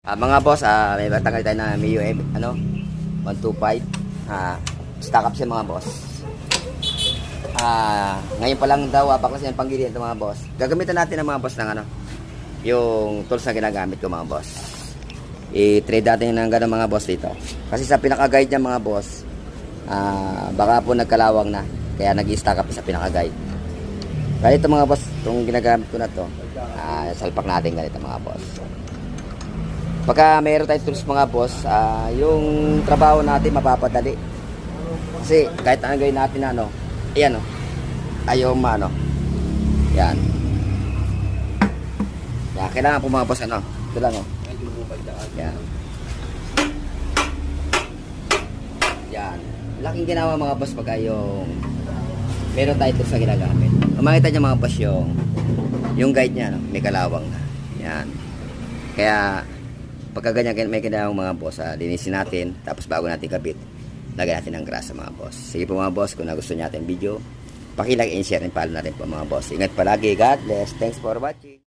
Mga boss, may batang tayo na Mio 125. Stock up siya mga boss. Ngayon pa lang daw paklasin ang panggilid ng mga boss. Gagamitan natin ng mga boss ng yung tools na ginagamit ko mga boss. I-trade natin ng ganun mga boss dito. Kasi sa pinaka-guide niya mga boss, baka po nagkalawang na. Kaya nag-i-stock up sa pinaka-guide. Ganito mga boss, itong ginagamit ko na to. Salpak natin ganito mga boss. Pagka mayroon tayong tools mga boss, yung trabaho natin mapapadali. Kasi kahit anong gawin natin na ayan ayaw yan. Yan, kailangan po mga boss ito lang yan. Yan. Laking ginawa mga boss pagka yung meron tayong tools na ginagamit. Makita niya mga boss yung guide niya may kalawang na. Yan. Kaya pagka ganyan may kinahanglan mga boss, linisin natin, tapos bago natin kabit, lagyan natin ng grasa mga boss. Sige po mga boss, kung nagustuhan niyo ating video, paki-like and share and follow natin po mga boss. Ingat palagi, God bless, thanks for watching.